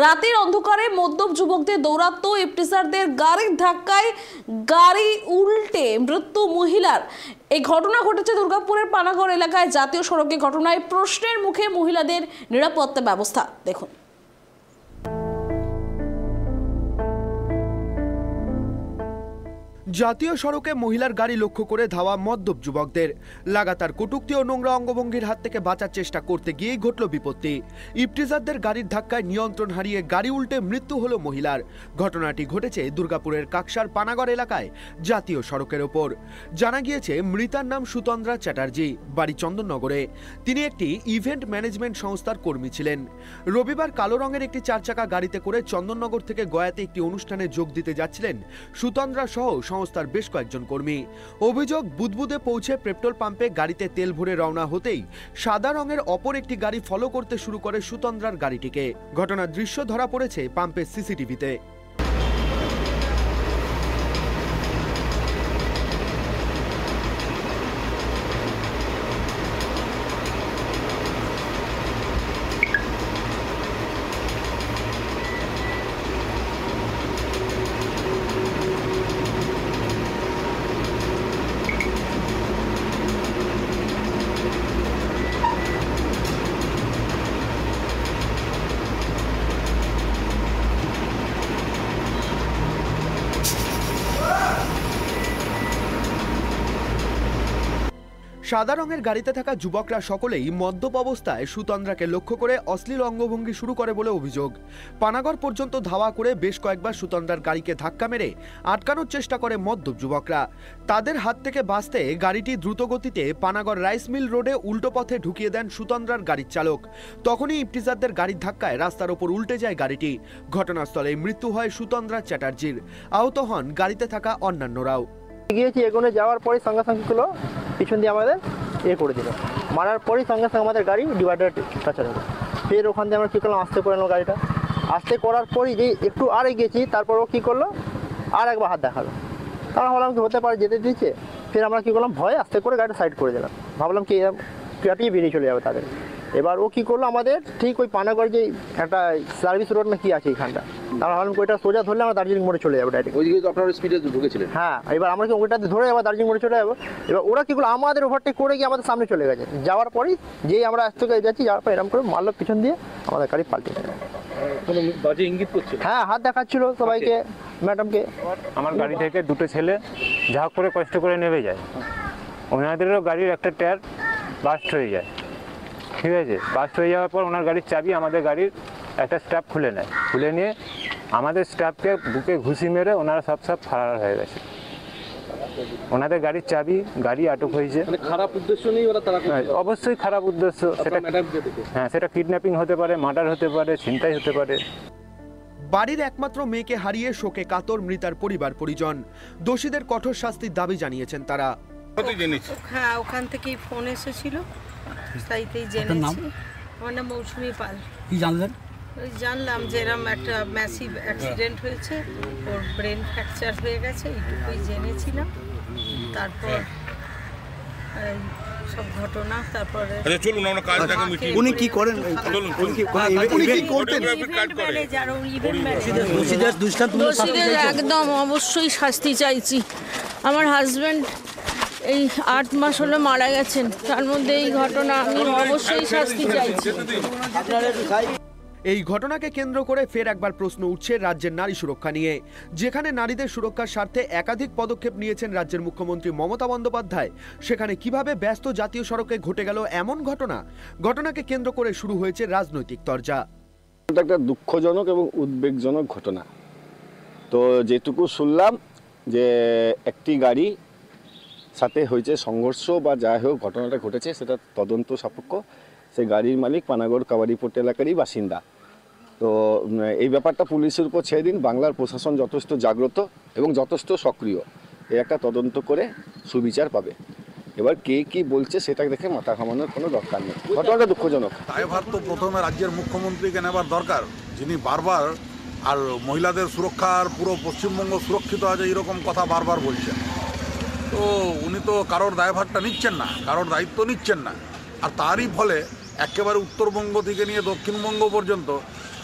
রাতের অন্ধকারে মদ্যপ যুবকদের দৌরাত্ম্য, ইফতিজারদের গাড়ির ধাক্কায় গাড়ি উল্টে মৃত্যু মহিলার। এই ঘটনা ঘটেছে দুর্গাপুরের পানাগড় এলাকায়। জাতীয় সড়কে ঘটনায় প্রশ্নের মুখে মহিলাদের নিরাপত্তা ব্যবস্থা। দেখুন। জাতীয় সড়কে মহিলার গাড়ি লক্ষ্য করে ধাওয়া মদ্যপ যুবকদের। লাগাতার কটূক্তি ও নোংরা অঙ্গভঙ্গির হাত থেকে বাঁচার চেষ্টা করতে গিয়েই ঘটল বিপত্তি। ইফতিজারদের গাড়ির ধাক্কায় নিয়ন্ত্রণ হারিয়ে গাড়ি উল্টে মৃত্যু হলো মহিলার। ঘটনাটি ঘটেছে দুর্গাপুরের কাকসার পানাগড় এলাকায় জাতীয় সড়কের ওপর। জানা গিয়েছে মৃতার নাম সুতন্দ্রা চ্যাটার্জি, বাড়ি চন্দননগরে। তিনি একটি ইভেন্ট ম্যানেজমেন্ট সংস্থার কর্মী ছিলেন। রবিবার কালো রঙের একটি চারচাকা গাড়িতে করে চন্দননগর থেকে গয়াতে একটি অনুষ্ঠানে যোগ দিতে যাচ্ছিলেন সুতন্দ্রা সহ সংস্থার বেশ কয়েকজন কর্মী। অভিযোগ, বুদবুদে পৌঁছে পেট্রোল পাম্পে গাড়িতে তেল ভরে রওনা হতেই সাদা রঙের অপর একটি গাড়ি ফলো করতে শুরু করে সুতন্দ্রার গাড়িটিকে। ঘটনার দৃশ্য ধরা পড়েছে পাম্পের সিসিটিভিতে। সাদা রঙের গাড়িতে থাকা যুবকরা সকলেই মদ্যপ অবস্থায় সুতন্দ্রাকে লক্ষ্য করে অশ্লীল অঙ্গভঙ্গি শুরু করে বলে অভিযোগ। পানাগড় পর্যন্ত ধাওয়া করে বেশ কয়েকবার সুতন্দ্রার গাড়িকে ধাক্কা মেরে আটকানোর চেষ্টা করে মদ্যপ যুবকরা। তাদের হাত থেকে বাঁচতে গাড়িটি দ্রুতগতিতে পানাগড় রাইস মিল রোডে উল্টো পথে ঢুকিয়ে দেন সুতন্দ্রার গাড়ির চালক। তখনই ইফতিজারদের গাড়ির ধাক্কায় রাস্তার ওপর উল্টে যায় গাড়িটি। ঘটনাস্থলে মৃত্যু হয় সুতন্দ্রা চ্যাটার্জির। আহত হন গাড়িতে থাকা অন্যান্যরাও। গিয়েছি এগোনে যাওয়ার পরে সঙ্গে সঙ্গে গুলো পিছন দিয়ে আমাদের করে দিল, মারার পরেই সঙ্গে সঙ্গে আমাদের গাড়ি ডিভাইডার টাচার হলো। ফের ওখান থেকে আমরা কী করলাম, আস্তে করে নিলাম গাড়িটা। আস্তে করার পরই যে একটু আর এগিয়েছি, তারপর ও কী করলো, আর একবার হাত দেখালো। আমরা ভাবলাম কি হতে পারে, যেতে দিচ্ছে। ফের আমরা কী করলাম, ভয়ে আস্তে করে গাড়িটা সাইড করে দিলাম। ভাবলাম কি কাটিয়ে বেরিয়ে চলে যাবে তাদের। এবার ও কী করলো, আমাদের ঠিক ওই পানাগড় যে একটা সার্ভিস রোড না কি আছে এইখানটা, আমরা ভাবলাম ওইটা সোজা ধরলে আমরা দার্জিলিং মোড়ে চলে যাবো ডাইরেক্ট। ওইদিকে তো আপনারা স্পিডে ঢুকেছিলেন। হ্যাঁ, এবার আমরা কি ওইটাতে ধরে যাবো, দার্জিলিং মোড়ে চলে যাবো। এবার ওরা কী করলো, আমাদের ওভারটেক করে গিয়ে আমাদের সামনে চলে গেছে। যাওয়ার পরেই যেই আমরা আজ থেকে যাচ্ছি, যাওয়ার পর এরকম করে মারলো পিছন দিয়ে, আমাদের গাড়ি পাল্টে গেল। বাজে ইঙ্গিত করছিল। হ্যাঁ, হাত দেখাচ্ছিল সবাইকে, ম্যাডামকে। আমার গাড়ি থেকে দুটো ছেলে যা করে কষ্ট করে নেমে যায়। ওনাদেরও গাড়ির একটা টায়ার বাস্ট হয়ে যায়। ঠিক আছে, বাস্ট হয়ে যাওয়ার পর ওনার গাড়ির চাবি আমাদের গাড়ির একটা স্টাফ খুলে নেয়। খুলে নিয়ে আমাদের স্টাফকে বুকে ঘুষি মেরে ওনারা সব ফারার হয়ে গেছে। ওনাদের গাড়ির চাবি, গাড়ি আটক হয়েছে। খারাপ উদ্দেশ্য নেই ওরা, তারা অবশ্যই খারাপ উদ্দেশ্য। সেটা হ্যাঁ, সেটা কিডন্যাপিং হতে পারে, মার্ডার হতে পারে, ছিনতাই হতে পারে। বাড়ির একমাত্র মেয়েকে হারিয়ে শোকে কাতর মৃতার পরিবার পরিজন। দোষীদের কঠোর শাস্তির দাবি জানিয়েছেন তারা। হ্যাঁ, ওখান থেকেই ফোন এসেছিল, তাইতেই জেনেছি। আমার নাম মৌসুমি পাল। কি জানলেন? ওই জানলাম যে এরকম একটা ম্যাসিভ অ্যাক্সিডেন্ট হয়েছে, ওর ব্রেন ফ্র্যাকচার হয়ে গেছে, এইটুকুই জেনেছিলাম। তারপর সব ঘটনা, তারপরে চলুন আমরা কাজটাকে মিটিয়ে। উনি কি করেন? দোষীদের একদম অবশ্যই শাস্তি চাইছি। আমার হাজব্যান্ড এই 8 মাস হলো মারা গেছেন, তার মধ্যে এই ঘটনা, আমি অবশ্যই শাস্তি চাইছি। এই ঘটনাকে কেন্দ্র করে ফের একবার প্রশ্ন উঠছে রাজ্যের নারী সুরক্ষা নিয়ে। যেখানে নারীদের সুরক্ষার স্বার্থে একাধিক পদক্ষেপ নিয়েছেন রাজ্যের মুখ্যমন্ত্রী মমতা বন্দ্যোপাধ্যায়, সেখানে কিভাবে ব্যস্ত জাতীয় সড়কে ঘটে গেল এমন ঘটনাকে কেন্দ্র করে শুরু হয়েছে রাজনৈতিক তরজা। এটা একটা দুঃখজনক এবং উদ্বেগজনক ঘটনা। তো যেটুকু শুনলাম যে একটি গাড়ি সাথে হয়েছে সংঘর্ষ বা যাই হোক ঘটনাটা ঘটেছে, সেটা তদন্ত সাপেক্ষ। সেই গাড়ির মালিক পানাগড় কাবাডিপোর্ট এলাকারই বাসিন্দা। তো এই ব্যাপারটা পুলিশের উপর ছেড়ে দিন। বাংলার প্রশাসন যথেষ্ট জাগ্রত এবং যথেষ্ট সক্রিয়। এর একটা তদন্ত করে সুবিচার পাবে। এবার কে কি বলছে সেটা দেখে মাথা ঘামানোর কোনো দরকার নেই। ঘটনাটা দুঃখজনক। দায়ভার তো প্রথমে রাজ্যের মুখ্যমন্ত্রীকে নেবার দরকার, যিনি বারবার আর মহিলাদের সুরক্ষার পুরো পশ্চিমবঙ্গ সুরক্ষিত আছে এরকম কথা বারবার বলছেন। তো উনি তো কারোর দায়ভারটা নিচ্ছেন না, কারোর দায়িত্ব নিচ্ছেন না। আর তারই ফলে একেবারে উত্তরবঙ্গ থেকে নিয়ে দক্ষিণবঙ্গ পর্যন্ত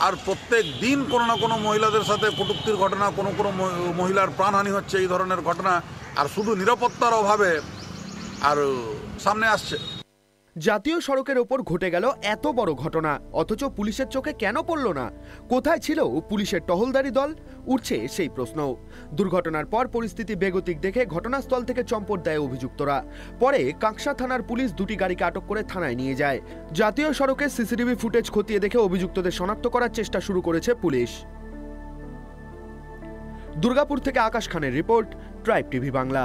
আর প্রত্যেক দিন কোনো না কোনো মহিলাদের সাথে কটূক্তির ঘটনা, কোনো কোনো মহিলার প্রাণহানি হচ্ছে, এই ধরনের ঘটনা আর শুধু নিরাপত্তার অভাবে আর সামনে আসছে। জাতীয় সড়কের ওপর ঘটে গেল এত বড় ঘটনা, অথচ পুলিশের চোখে কেন পড়ল না? কোথায় ছিল পুলিশের টহলদারি দল? উঠছে সেই প্রশ্ন। দুর্ঘটনার পর পরিস্থিতি বেগতিক দেখে ঘটনাস্থল থেকে চম্পট দেয় অভিযুক্তরা। পরে কাঁকসা থানার পুলিশ দুটি গাড়িকে আটক করে থানায় নিয়ে যায়। জাতীয় সড়কের সিসিটিভি ফুটেজ খতিয়ে দেখে অভিযুক্তদের শনাক্ত করার চেষ্টা শুরু করেছে পুলিশ। দুর্গাপুর থেকে আকাশ খানের রিপোর্ট, ট্রাইব টিভি বাংলা।